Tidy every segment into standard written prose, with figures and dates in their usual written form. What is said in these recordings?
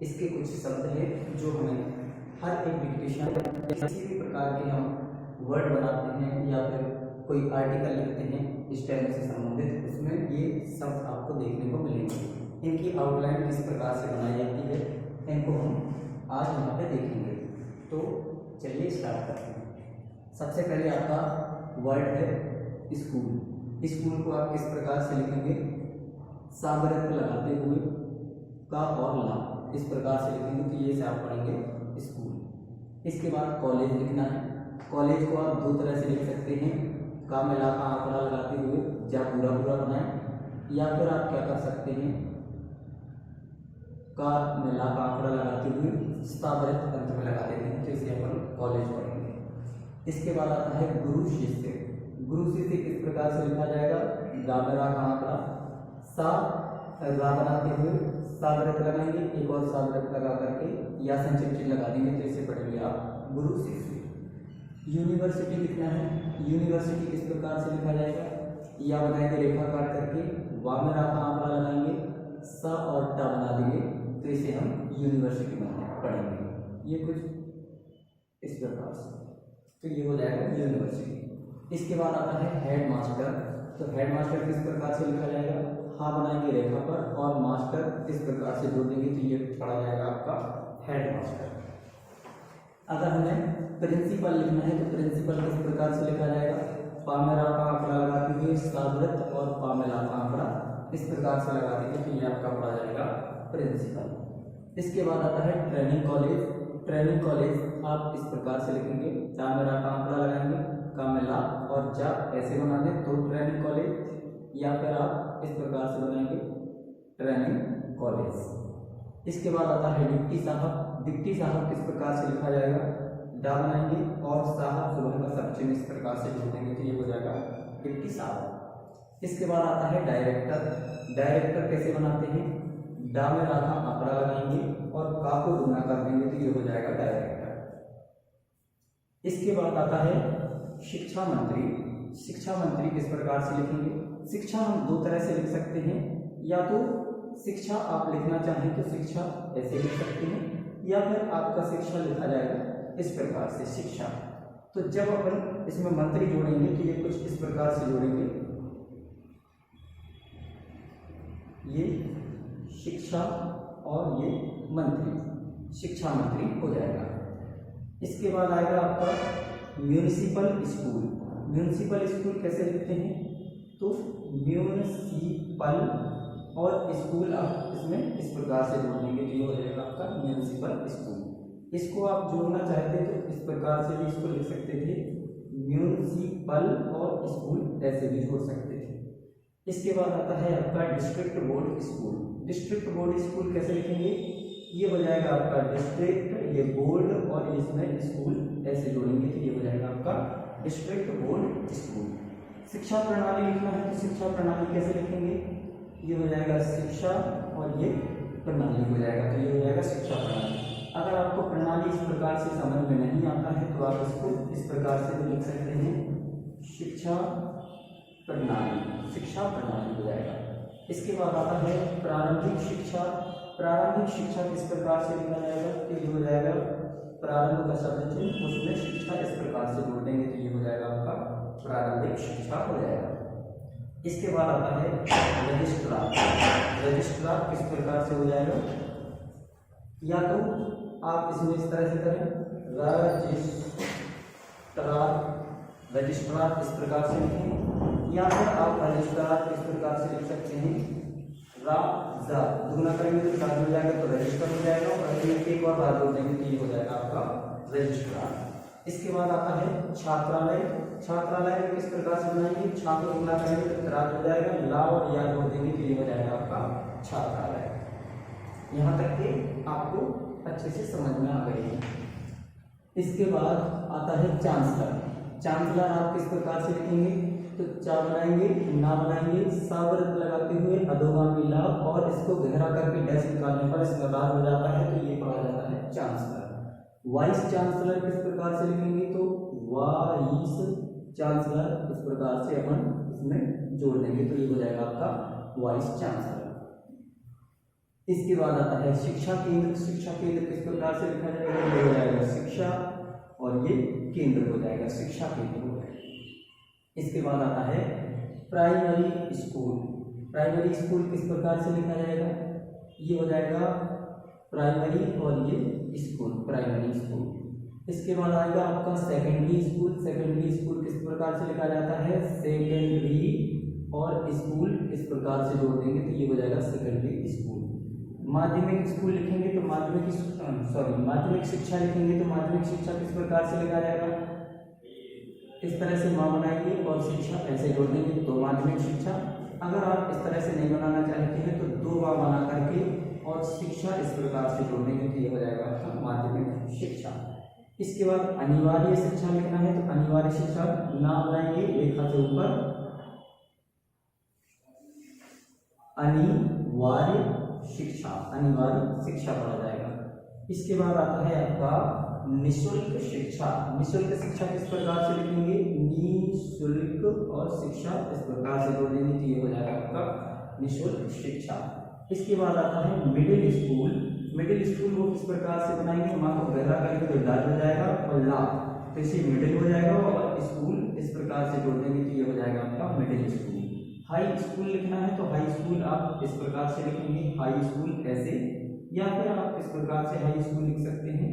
इसके कुछ शब्द हैं जो हमें हर एक डिक्टेशन किसी भी प्रकार के हम वर्ड बनाते हैं या फिर कोई आर्टिकल लिखते हैं स्टेनो से संबंधित, उसमें ये शब्द आपको देखने को मिलेंगे। इनकी आउटलाइन किस प्रकार से बनाई जाती है इनको हम आज यहाँ पे देखेंगे। तो चलिए स्टार्ट करते हैं। सबसे पहले आपका वर्ड है स्कूल। स्कूल को आप किस प्रकार से लिखेंगे? सावरत लगाते हुए का और ला इस प्रकार से लिखेंगे, तो ये से आप पढ़ेंगे स्कूल। इसके बाद कॉलेज लिखना है। कॉलेज को आप दो तरह से लिख सकते हैं, का में ला का आंकड़ा लगाते हुए जा पूरा पूरा बनाएं, या फिर आप क्या कर सकते हैं का में ला का आंकड़ा लगाते हुए सावरत अंत में लगा देते हैं, तो इसे अपन कॉलेज पढ़ेंगे। इसके बाद आता है गुरु शिष्य। गुरु शिष्य किस प्रकार से लिखा जाएगा? गा में रा का आंकड़ा सा रा बनाते हुए सावरत लगाएंगे, एक और सावरत लगा करके या संचित लगा देंगे, तो इसे पढ़ेंगे आप गुरु शिष्य। यूनिवर्सिटी लिखना है। यूनिवर्सिटी किस प्रकार से लिखा जाएगा? या बनाएंगे रेखा काट करके, वा में रा का आंकड़ा लगाएंगे, सा और टा बना देंगे, तो इसे हम यूनिवर्सिटी पढ़ेंगे। ये कुछ इस प्रकार से, तो ये हो जाएगा यूनिवर्सिटी। इसके बाद आता है हेड मास्टर। तो हेड मास्टर किस प्रकार से लिखा जाएगा? हाँ बनाएंगे रेखा पर और मास्टर इस प्रकार से जोड़ देंगे, तो ये पढ़ा जाएगा आपका हेड मास्टर। अगर हमें प्रिंसिपल लिखना है तो प्रिंसिपल किस प्रकार से लिखा जाएगा? पा में रा का आंकड़ा लगाते हुए सावरत और पा में ला का आंकड़ा इस प्रकार से लगा देंगे, तो ये आपका पढ़ा जाएगा प्रिंसिपल। इसके बाद आता है ट्रेनिंग कॉलेज। ट्रेनिंग कॉलेज आप इस प्रकार से लिखेंगे, चा में रा का आंकड़ा लगाएंगे, का में ला और जा ऐसे बना दें तो ट्रेनिंग कॉलेज, या फिर आप इस प्रकार से बनाएंगे ट्रेनिंग कॉलेज। इसके बाद आता है डिप्टी साहब। डिप्टी साहब किस प्रकार से लिखा जाएगा? डा बनाएंगे और साहब सुबह का सब चिन्ह इस प्रकार से जोड़ देंगे, तो ये हो जाएगा डिप्टी साहब। इसके बाद आता है डायरेक्टर। डायरेक्टर कैसे बनाते हैं? डा में रा का आंकड़ा लगाएंगे और का को गुना कर देंगे, तो ये हो जाएगा डायरेक्टर। इसके बाद आता है शिक्षा मंत्री। शिक्षा मंत्री किस प्रकार से लिखेंगे? शिक्षा हम दो तरह से लिख सकते हैं, या तो शिक्षा आप लिखना चाहें तो शिक्षा ऐसे लिख सकते हैं, या फिर आपका शिक्षा लिखा जाएगा इस प्रकार से शिक्षा। तो जब अपन इसमें मंत्री जोड़ेंगे तो ये कुछ इस प्रकार से जोड़ेंगे, ये शिक्षा और ये मंत्री, शिक्षा मंत्री हो जाएगा। इसके बाद आएगा आपका म्यूनिसिपल स्कूल। म्यूनिसिपल स्कूल कैसे लिखते हैं? तो म्यूनिसिपल और स्कूल आप इसमें इस प्रकार से जोड़ देंगे, तो ये हो जाएगा आपका म्यूनिसिपल स्कूल। इसको आप जोड़ना चाहते तो इस प्रकार से भी इसको लिख सकते थे, म्यूनिसिपल और स्कूल ऐसे भी जोड़ सकते थे। इसके बाद आता है आपका district board school. District board school कैसे लिखेंगे? ये हो जाएगा आपका डिस्ट्रिक्ट, ये बोर्ड और इसमें स्कूल ऐसे जोड़ेंगे, तो ये हो जाएगा आपका डिस्ट्रिक्ट बोर्ड स्कूल। शिक्षा प्रणाली लिखना है तो शिक्षा प्रणाली कैसे लिखेंगे? ये हो जाएगा शिक्षा और ये प्रणाली हो जाएगा, तो ये हो जाएगा शिक्षा प्रणाली। अगर आपको प्रणाली इस प्रकार से समझ में नहीं आता है तो आप इसको इस प्रकार से भी लिख सकते हैं, शिक्षा प्रणाली, शिक्षा प्रणाली हो जाएगा। इसके बाद आता है प्रारंभिक शिक्षा। प्रारंभिक शिक्षा किस प्रकार से लिखा जाएगा? तो ये हो जाएगा प्रारंभ का शब्द चिन्ह, उसमें शिक्षा इस प्रकार से जोड़ देंगे, तो ये हो जाएगा आपका प्रारंभिक शिक्षा हो जाएगा। इसके बाद आता है रजिस्ट्रार। रजिस्ट्रार किस प्रकार से हो जाएगा? या तो आप इसमें इस तरह से करें, रजिस्ट्रार, रजिस्ट्रार इस प्रकार से लिखें, या फिर आप रजिस्ट्रार इस प्रकार से लिख सकते हैं, रा दुगना करेंगे तो चार हो जाएगा, तो रजिस्टर हो जाएगा, और एक और बार जोड़ देंगे तो ये हो जाएगा आपका रजिस्ट्रार। इसके बाद आता है छात्रालय। छात्रालय में किस प्रकार से बनाएंगे? छात्र गुना करेंगे तो त्राज हो जाएगा, ला और या जोड़ देंगे तो ये हो जाएगा आपका छात्रालय। यहाँ तक कि आपको अच्छे से समझ में आ गई है। इसके बाद आता है चांसलर। चांसलर आप किस प्रकार से लिखेंगे? तो चा बनाएंगे, ना बनाएंगे, सावरत लगाते हुए अधोगामी ला और इसको गहरा करके डैश निकालने पर इसमें राज हो जाता है, तो ये पढ़ा जाता है चांसलर। वाइस चांसलर किस प्रकार से लिखेंगे? तो वाइस चांसलर इस प्रकार से अपन इसमें जोड़ देंगे, तो ये हो जाएगा आपका वाइस चांसलर। इसके बाद आता है शिक्षा केंद्र। शिक्षा केंद्र किस प्रकार से लिखा जाएगा, ये हो जाएगा शिक्षा और ये केंद्र हो जाएगा, शिक्षा केंद्र हो जाएगा। इसके बाद आता है प्राइमरी स्कूल। प्राइमरी स्कूल किस प्रकार से लिखा जाएगा, ये हो जाएगा प्राइमरी और ये स्कूल, प्राइमरी स्कूल। इसके बाद आएगा आपका सेकेंडरी स्कूल। सेकेंडरी स्कूल किस प्रकार से लिखा जाता है, सेकेंडरी और स्कूल इस प्रकार से जोड़ देंगे तो ये हो जाएगा सेकेंडरी स्कूल। माध्यमिक स्कूल लिखेंगे तो माध्यमिक शिक्षा लिखेंगे तो माध्यमिक शिक्षा किस प्रकार से लिखा जाएगा, इस तरह से माँ बनाएंगे और शिक्षा ऐसे जोड़ देंगे तो माध्यमिक शिक्षा। अगर आप इस तरह से नहीं बनाना चाहते हैं तो दो माँ बना करके और शिक्षा इस प्रकार से जोड़ देंगे तो ये हो जाएगा आपका माध्यमिक शिक्षा। इसके बाद अनिवार्य शिक्षा लिखना है तो अनिवार्य शिक्षा नाम बनाएंगे रेखा से ऊपर, अनिवार्य शिक्षा, अनिवार्य शिक्षा पढ़ा जाएगा। इसके बाद आता है आपका निःशुल्क शिक्षा। निःशुल्क शिक्षा किस प्रकार से लिखेंगे, निःशुल्क और शिक्षा इस प्रकार से जोड़ देंगे तो ये हो जाएगा आपका निःशुल्क शिक्षा। इसके बाद आता है मिडिल स्कूल। मिडिल स्कूल को किस प्रकार से बनाएंगे, माँ को गहरा करेंगे तो डाल हो जाएगा और ला तो इसे मिडिल हो जाएगा और स्कूल इस प्रकार से जोड़ देंगे तो ये हो जाएगा आपका मिडिल स्कूल। हाई स्कूल लिखना है तो हाई स्कूल आप इस प्रकार से लिखेंगे, हाई स्कूल ऐसे, या फिर आप इस प्रकार से हाई स्कूल लिख सकते हैं,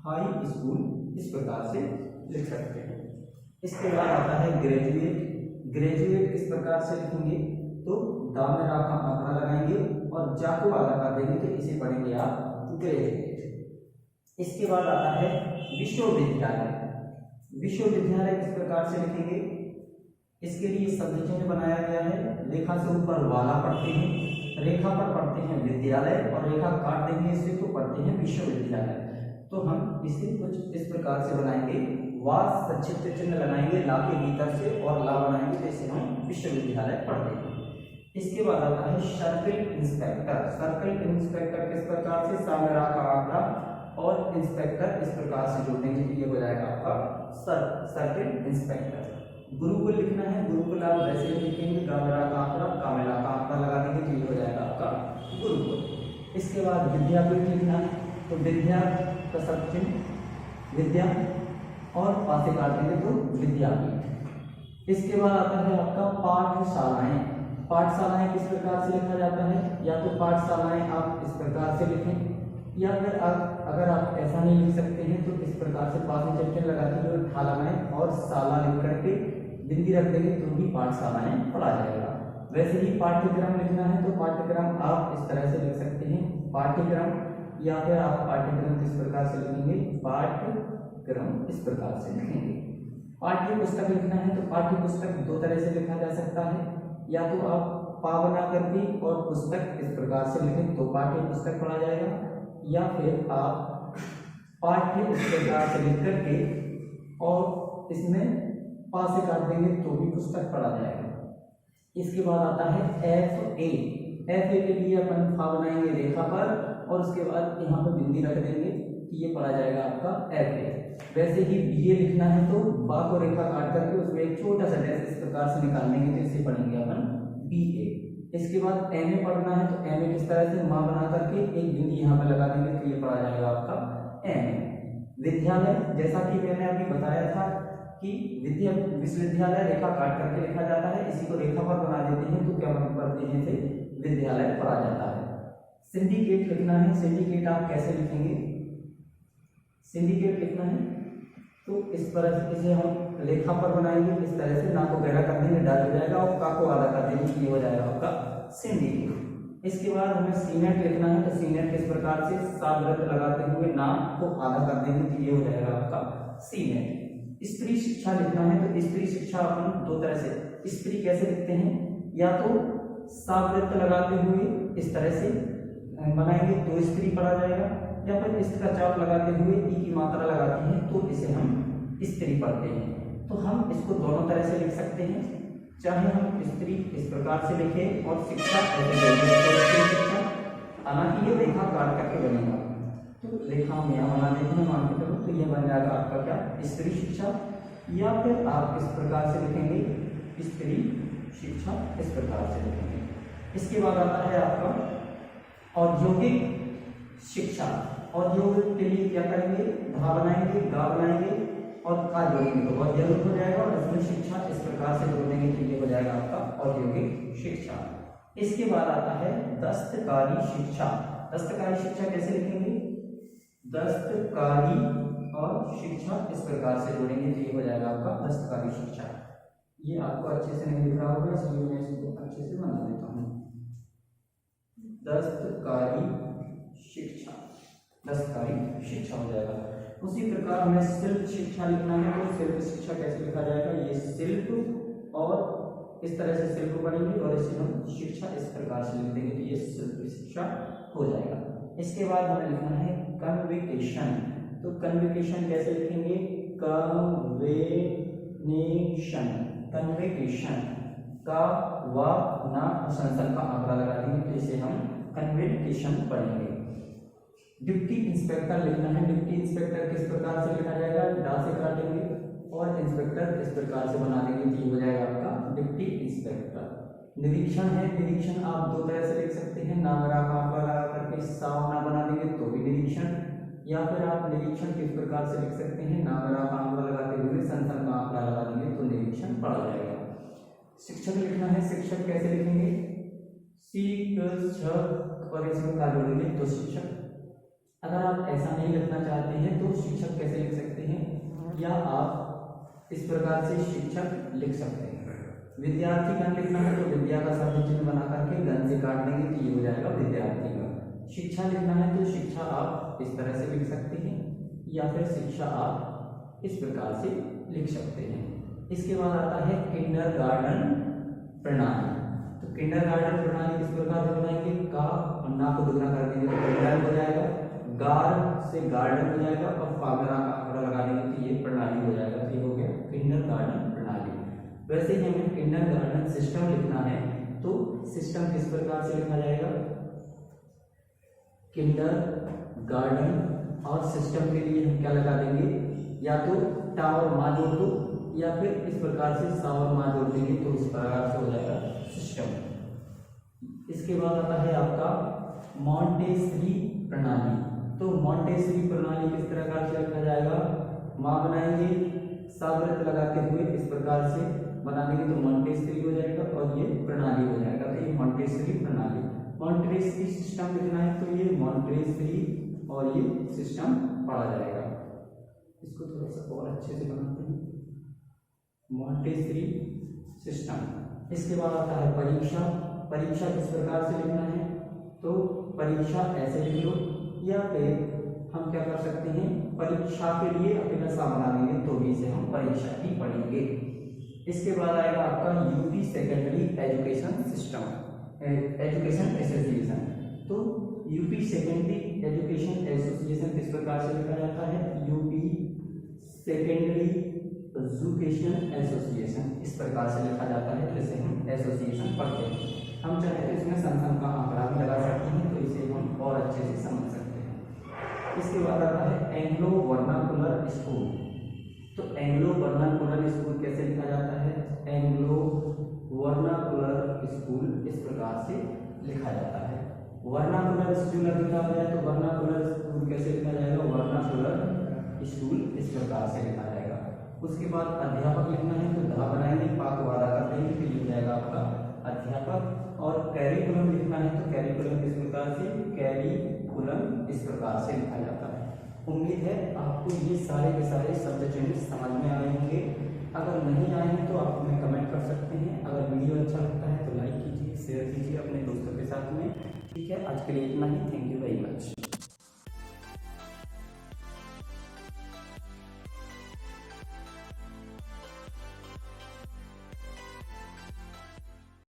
हाई स्कूल इस प्रकार से लिख सकते हैं। इसके बाद आता है ग्रेजुएट। ग्रेजुएट किस प्रकार से लिखेंगे तो दाम में राखा आंकड़ा लगाएंगे और जा को आधा कर देंगे तो इसे पढ़ेंगे आप ग्रेजुएट। इसके बाद आता है विश्वविद्यालय। विश्वविद्यालय किस प्रकार से लिखेंगे, इसके लिए शब्द चिन्ह बनाया गया है, रेखा से ऊपर वाला पढ़ते हैं, रेखा पर पढ़ते हैं विद्यालय और रेखा काट देंगे इससे तो पढ़ते हैं विश्वविद्यालय। तो हम इसे कुछ इस प्रकार से बनाएंगे, वा सचित्र चिन्ह लगाएंगे ला के भीतर से और ला बनाएंगे तो इसे हम विश्वविद्यालय पढ़ते हैं। इसके बाद आता है सर्किल इंस्पेक्टर। सर्किल इंस्पेक्टर किस प्रकार से, सामने का आंकड़ा और इंस्पेक्टर इस प्रकार से जोड़ देंगे तो ये हो जाएगा आपका सर्किल इंस्पेक्टर। गुरुकुल लिखना है, गुरुकुल आप वैसे ही लिखेंगे, गामेरा का आंकड़ा कामेरा का आंकड़ा लगा देंगे तो ये हो जाएगा आपका गुरुकुल। इसके बाद विद्यापीठ लिखना है तो विद्या का शब्द चिन्ह विद्या और पासे काट देंगे तो विद्यापीठ। इसके बाद आता है आपका पाठशालाएं। पाठशालाएं किस प्रकार से लिखा जाता है, या तो पाठशालाएं आप इस प्रकार से लिखें या फिर अगर आप ऐसा नहीं लिख सकते हैं तो इस प्रकार से पास में चिन्ह लगा दीजिए और ठा लगाएं और शाला लिख करके बिंदी रख देंगे तो भी पाठशालाएं पढ़ा जाएगा। वैसे ही पाठ्यक्रम लिखना है तो पाठ्यक्रम आप इस तरह से लिख सकते हैं पाठ्यक्रम, या फिर आप पाठ्यक्रम किस प्रकार से लिखेंगे, पाठ्यक्रम इस प्रकार से लिखेंगे। पाठ्य पुस्तक लिखना है तो पाठ्य पुस्तक दो तरह से लिखा जा सकता है, या तो आप पा बना करके और पुस्तक इस प्रकार से लिखें तो पाठ्य पुस्तक पढ़ा जाएगा, या फिर आप पाठ्य इस प्रकार से लिख करके और इसमें पा से काट देंगे तो भी पुस्तक पढ़ा जाएगा। इसके बाद आता है एफ ए। एफ ए के लिए अपन फा बनाएंगे रेखा पर और उसके बाद यहाँ पर बिंदी रख देंगे कि ये पढ़ा जाएगा आपका एफ ए। वैसे ही बी ए लिखना है तो बा को रेखा काट करके उसमें एक छोटा सा डैश इस प्रकार से निकाल लेंगे तो इसे पढ़ेंगे अपन बी ए। इसके बाद एम ए पढ़ना है तो एम ए किस तरह से माँ बना करके एक बिंदी यहाँ पर लगा देंगे तो ये पढ़ा जाएगा आपका एम ए। विद्यालय, जैसा कि मैंने अभी बताया था कि विश्वविद्यालय रेखा काट करके लिखा जाता है, इसी को रेखा पर बना देते हैं तो क्या पढ़ते हैं थे विद्यालय पढ़ा जाता है। सिंडिकेट लिखना है, सिंडिकेट आप कैसे लिखेंगे, सिंडिकेट लिखना है तो इस तरह से इसे हम रेखा पर बनाएंगे, इस तरह से ना को गहरा कर देंगे डाल हो जाएगा और का को आधा कर देंगे, ये हो जाएगा आपका सिंडिकेट। इसके बाद हमें सीनेट लिखना है तो सीनेट किस प्रकार से सावृत लगाते हुए नाम को आधा कर देंगे तो ये हो जाएगा आपका सीनेट। स्त्री शिक्षा लिखना है तो स्त्री शिक्षा अपन दो तरह से, स्त्री कैसे लिखते हैं, या तो सावृत लगाते हुए इस तरह से बनाएंगे तो स्त्री पढ़ा जाएगा, या फिर इसका चाप लगाते हुए ई की मात्रा लगाते हैं तो इसे हम स्त्री पढ़ते हैं। तो हम इसको दोनों तरह से लिख सकते हैं, चाहे हम स्त्री इस प्रकार से लिखें और शिक्षा ऐसे शिक्षा, हालांकि ये रेखा काट करके बनेगा तो रेखा हम यहाँ बना देते हैं मान के चलो तो ये बन जाएगा आपका क्या स्त्री शिक्षा, या फिर आप इस प्रकार से लिखेंगे स्त्री शिक्षा, इस प्रकार से लिखेंगे। इसके बाद आता है आपका औद्योगिक शिक्षा, औद्योगिक के लिए क्या करेंगे, धा बनाएंगे, गा बनाएंगे और का जोड़ेंगे तो औद्योगिक हो जाएगा, और इसमें शिक्षा इस प्रकार से जोड़ देंगे तो ये हो जाएगा आपका औद्योगिक शिक्षा। इसके बाद आता है दस्तकारी शिक्षा। दस्तकारी शिक्षा कैसे लिखेंगे, दस्तकारी और शिक्षा इस प्रकार से जोड़ेंगे तो ये हो जाएगा आपका दस्तकारी शिक्षा। ये आपको अच्छे से नहीं दिख रहा होगा इसलिए मैं इसको अच्छे से बना देता हूँ। दस्तकारी शिक्षा, दस्तकारी शिक्षा हो जाएगा। उसी प्रकार हमें शिल्प शिक्षा लिखना है तो शिल्प शिक्षा कैसे लिखा जाएगा, ये शिल्प और इस तरह से शिल्प बनेंगे और इसे हम शिक्षा इस प्रकार से लिख देंगे तो ये शिल्प शिक्षा हो जाएगा। इसके बाद हमें लिखना है कन्विकेशन। तो कन्विकेशन कैसे लिखेंगे, कन्वेनेशन, कन्विकेशन का व ना संसन का आंकड़ा लगा देंगे तो इसे हम कन्विकेशन पढ़ेंगे। डिप्टी इंस्पेक्टर लिखना है। डिप्टी इंस्पेक्टर किस प्रकार से लिखा जाएगा, डा से काटेंगे और इंस्पेक्टर इस प्रकार से बना देंगे तो ये हो जाएगा आपका डिप्टी इंस्पेक्टर। निरीक्षण है, निरीक्षण आप दो तरह से लिख सकते हैं, नामरा का आंकड़ा लगा करके सावना बना देंगे तो भी निरीक्षण, या फिर आप निरीक्षण किस प्रकार से लिख सकते हैं, नामरा का आंकड़ा लगाते हुए संसन का आंकड़ा लगा देंगे तो निरीक्षण पढ़ा जाएगा। शिक्षक लिखना है। शिक्षक कैसे लिखेंगे, शिक्षक और इसमें का जोड़ेंगे तो शिक्षक। अगर आप ऐसा नहीं लिखना चाहते हैं तो शिक्षक कैसे लिख सकते हैं, या आप इस प्रकार से शिक्षक लिख सकते हैं। विद्यार्थी गण लिखना है तो विद्या का शब्द चिन्ह बना करके गण से काट देंगे तो ये हो जाएगा विद्यार्थी गण। शिक्षा लिखना है तो शिक्षा आप इस तरह से लिख सकते हैं या फिर शिक्षा आप इस प्रकार से लिख सकते हैं। इसके बाद आता है किंडरगार्टन प्रणाली। तो किंडरगार्टन प्रणाली किस प्रकार से बनाएंगे, का और ना को दुगना कर देंगे तो किंडर हो जाएगा, गार से गार्डन हो जाएगा और फागरा का आंकड़ा लगा देंगे तो ये प्रणाली हो जाएगा। तो ये हो गया किंडरगार्टन प्रणाली। वैसे ही हमें किंडरगार्टन सिस्टम लिखना है तो सिस्टम किस प्रकार से लिखा जाएगा, किंडरगार्टन और सिस्टम के लिए हम क्या लगा देंगे, या तो टा और मा जोड़ दो या फिर इस प्रकार से सा और मा जोड़ देंगे तो इस प्रकार से हो जाएगा सिस्टम। इसके बाद आता है आपका मॉन्टेसरी प्रणाली। तो मॉन्टेसरी प्रणाली किस प्रकार से लिखा जाएगा, माँ बनाएंगे, सावृत लगाते हुए इस प्रकार से बना देंगे तो मॉन्टेसरी हो जाएगा और ये प्रणाली हो जाएगा। तो ये मॉन्टेसरी प्रणाली। मॉन्टेसरी सिस्टम लिखना है तो ये मॉन्टेसरी और ये सिस्टम पढ़ा जाएगा। इसको थोड़ा सा और अच्छे से बनाते हैं, मॉन्टेसरी सिस्टम। इसके बाद आता है परीक्षा। परीक्षा किस प्रकार से लिखना है, तो परीक्षा ऐसे लिख लो या फिर हम क्या कर सकते हैं, परीक्षा के लिए अपना सा बना देंगे तो भी इसे हम परीक्षा ही पढ़ेंगे। इसके बाद आएगा आपका UP secondary education system, education association. तो यूपी सेकेंडरी एजुकेशन एसोसिएशन किस प्रकार से लिखा जाता है, यूपी सेकेंडरी एजुकेशन एसोसिएशन इस प्रकार से लिखा जाता है। तो इसे हम एसोसिएशन पढ़ते हैं। हम चाहे तो इसमें संसद का आंकड़ा भी लगा सकते हैं तो इसे हम और अच्छे से समझ सकते हैं। इसके बाद आता है एंग्लो वर्नाकुलर स्कूल। तो एंग्लो वर्नाकुलर स्कूल कैसे लिखा जाता है, एंग्लो वर्नाकुलर स्कूल इस प्रकार से लिखा जाता है। वर्नाकुलर स्कूल लिखा जाए तो वर्नाकुलर स्कूल कैसे लिखा जाएगा, वर्नाकुलर स्कूल इस प्रकार से लिखा जाएगा। उसके बाद अध्यापक लिखना है तो धा बनाएंगे, पा को वादा कर देंगे तो ये जाएगा आपका अध्यापक। और कैरिकुलम लिखना है तो कैरिकुलम किस प्रकार से, कैरिकुलम इस प्रकार से लिखा जाता है। उम्मीद है आपको ये सारे के सारे शब्द चिन्ह समझ में आए होंगे। अगर नहीं आए हैं तो आप हमें कमेंट कर सकते हैं। अगर वीडियो अच्छा लगता है तो लाइक कीजिए, शेयर कीजिए अपने दोस्तों के साथ में। ठीक है, आज के लिए इतना ही। Thank you very much.